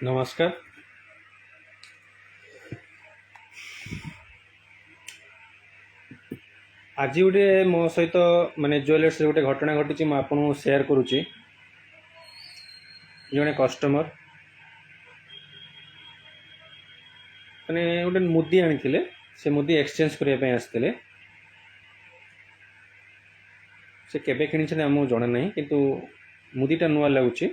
नमस्कार। आज गोटे मो सहित माने ज्वेलर्स गोटे घटना घटी आपको शेयर करुच्ची। जड़े कस्टमर माने गोटे मुदी आनी से मुदी एक्सचेंज करने आसते से केबे किणी आमको जना ना किंतु मुदीटा नुआ लगुच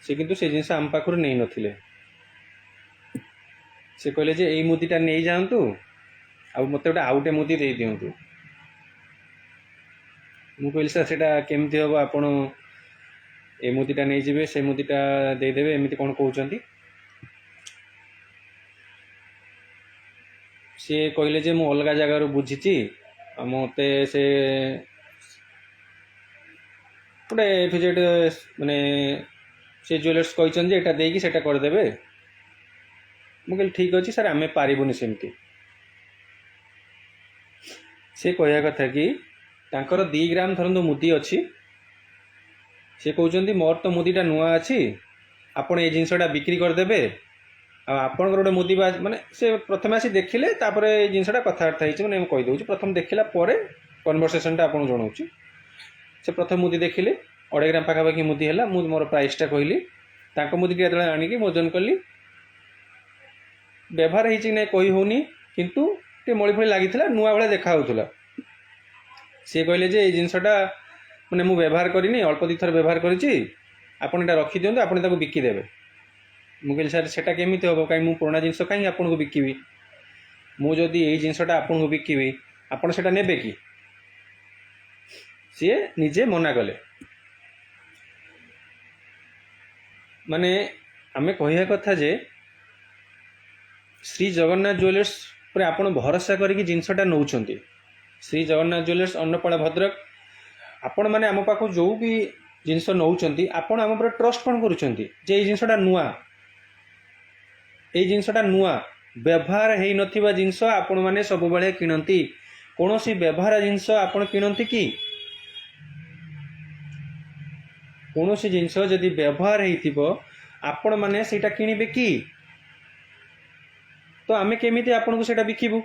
से किंतु से जिनस आम पाखर नहीं नथिले। से कहले जे एई मुदीटा नहीं जातु आ मत गोटे आउटे मुदी दे दिंतु। मु कहली सर सेटा केमती हम आपण ए मुदीटा नहीं जिवे से मुदीटा देदेवे एमती कौन कहते। सी कहले जे मु अलग जगार बुझी मत से गोटे ए टू जेड माने से ज्वेलर्स कहते एटा देकी सेटा करदेवे। मु कहली ठीक अच्छे सर आम पारिबुनि सेमती। से कहया कथा कि तांकर 2 ग्राम धरतु मुदी अच्छी से कहते मोर तो मुदीटा नुआ अच्छी आपण ये जिनसटा बिक्री करदेवे आपंकर गोटे मुदी माने से प्रथम आसी देखिले जिनसटा कथबार्ता मैंने कहीदे प्रथम देखला कन्वर्सेसनटा आपको जनाऊँ। से प्रथम मुदी देखिले 2.5 ग्राम पाखापाखि मुदी है मुझे मोर प्राइसटा कहली मुदी जो आणिकी ओजन कली व्यवहार होती ना कही होनी किंतु टे मଳି फଳି लगी नुआ भाया देखा सी कहले जे जिनसटा मैंने मु व्यवहार करनी अल्प 2 थर व्यवहार करी आपड़ एटा रखी दिंतु आपड़ ताको बिकिदेवे। मुझे सर सेटा केमी हम कहीं मुझे पुराना जिनस कहीं आपको बिकिबी मुझे यही जिनसटा आपको बिकिबी आपड़ सेटा नेबे कि सी निजे मना कले। माने आमे कहिया कथा जे श्री जगन्नाथ ज्वेलर्स पर आपण भरोसा करके जिनसटा नौचंती। श्री जगन्नाथ ज्वेलर्स अन्नपाड़ा भद्रक आपण माने आम पाख जो भी जिनस नौचंती आपण आम पर ट्रस्ट कौन करुचंती जे ये जिनसटा नुआ जिनसटा नुआ व्यवहार है नथिबा जिनस आपण माने सब बेले किणती। कौन सी व्यवहार जिनस आपण किणती कि कौन सी जिनस जदि व्यवहार होइथिबो आपण माने सेटा किनिबे कि तो आमे केमिति आपन को सेटा बिकिबु।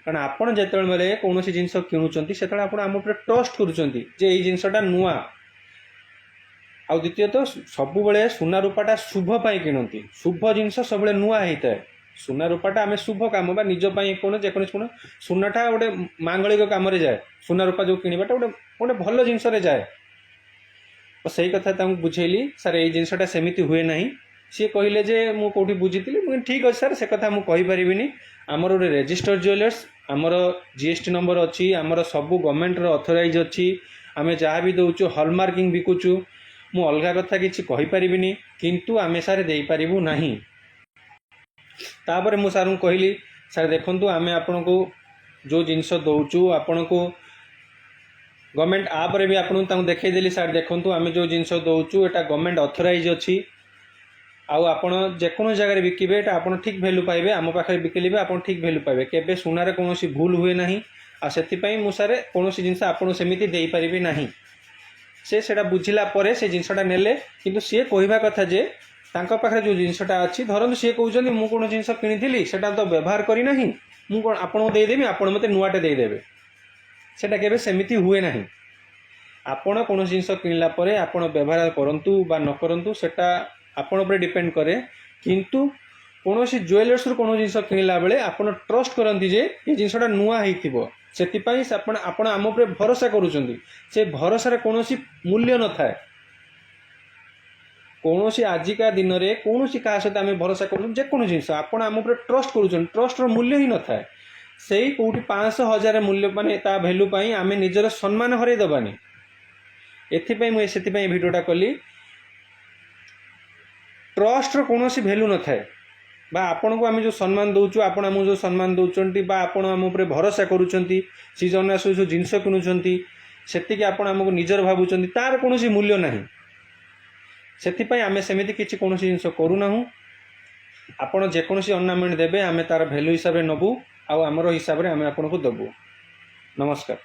कारण आपन जेतल बेले कौन सी जिनस किणुचंती सेतल आपण आम ऊपर ट्रस्ट करूचंती जे एई जिनसटा नुआ। आ द्वितीय तो सब बेले सुना रूपाटा शुभ पाई किणती शुभ जिनस सब बेले नुआ होता है। सुना रूपाटा आमे शुभ काम बा निज पाई कोन जेकोन कोन सुनाटा गोटे मांगलिक काम रे जाए सुना रूपा जो किणबाटा गोटे गोटे भल जिनस रे जाए। तो सही कथा तांको बुझेली सर एई जिनसटा सेमिति हुए नहीं। सी कहले जे मु कोठी बुझीतिली मुझे ठीक अच्छे सर से कथा मु कहि परिबिनी। आमर गोटे रजिस्टर्ड ज्वेलर्स आमर जीएसटी नंबर अच्छी आमर सबू गवर्नमेंट ऑथराइज अच्छी आमे जहाँ भी दौचु हॉलमार्किंग बिकुचु मु अलग कथा किसी कहि परिबिनी किंतु आमे सारे देई परिबु नाही। तापर मु सार कहली सर देखंतु आमे आपन को जो जिनस दौचु आपन को गवर्नमेंट आप रे भी आपन तांको देखै देली सर देखंतु आमे जो जिनस दौचु एटा गवर्नमेंट ऑथराइज अच्छी आउ आपण जेकोन जगह बिकिबे एटा आपण ठीक वैल्यू पाइबे आम पाखे बिकिले आपण ठीक वैल्यू पाइबे केबे सुनार कौन भूल हुए नहीं। आ सेथिपई मु सारे कौन जिनस आपण सेमिति देई परिबे नाही। से सेटा बुझिला परे से जिनसटा नेले किंतु सी कहवा कथा जे तांका पाखे जो जिनसटा अच्छी धरतु सी कहउछन्ती मु कोन जिनस किनिथिली सेटा तो व्यवहार करी नाही मु कोन आपण देई देबी आपण मते नुआटे देई देबे सेटा केबे सेमिति हुए नाही। आपण कौन जिनस किनला परे आपण व्यवहार करंतु बा न करंतु सेटा आपण ऊपर डिपेंड करे किंतु कौन सी ज्वेलर्स रु कौन जिनस किणला बेले आपण ट्रस्ट करंती जे ये जिनसटा नुआ हेइथिबो सेतिपई आपण आम ऊपर भरोसा करूचंती से भरोसा कौन सी मूल्य न थाए। कौन सी आजिका दिन रे कौन सी का सहित आम भरोसा करूँ जेकोन जिनस आपण आम ऊपर ट्रस्ट करूचन ट्रस्ट रो मूल्य ही न थाए। सेही कोठी 500,000 मूल्य माने ता वैल्यू पई आम निजर सम्मान हरई दबानी। एथिपई मु सेतिपई भिडियोटा कली ट्रस्ट रो कौन भैल्यू न थाए बा आपण को आम जो सम्मान दौचु आपण आम जो सम्मान दौरान बा आपण आम उपर भरोसा करुँच श्री जगन्नाथ जो जिनस किणुंट से आपण आमको निजर भावुं तार कौन मूल्य ना से आम सेमती किसी कौन जिनस करूना आपण जेकोसी अर्नामेंट देवे आम तार भैल्यू हिसाब से नबू आमर हिसाब से आम आपको देवु। नमस्कार।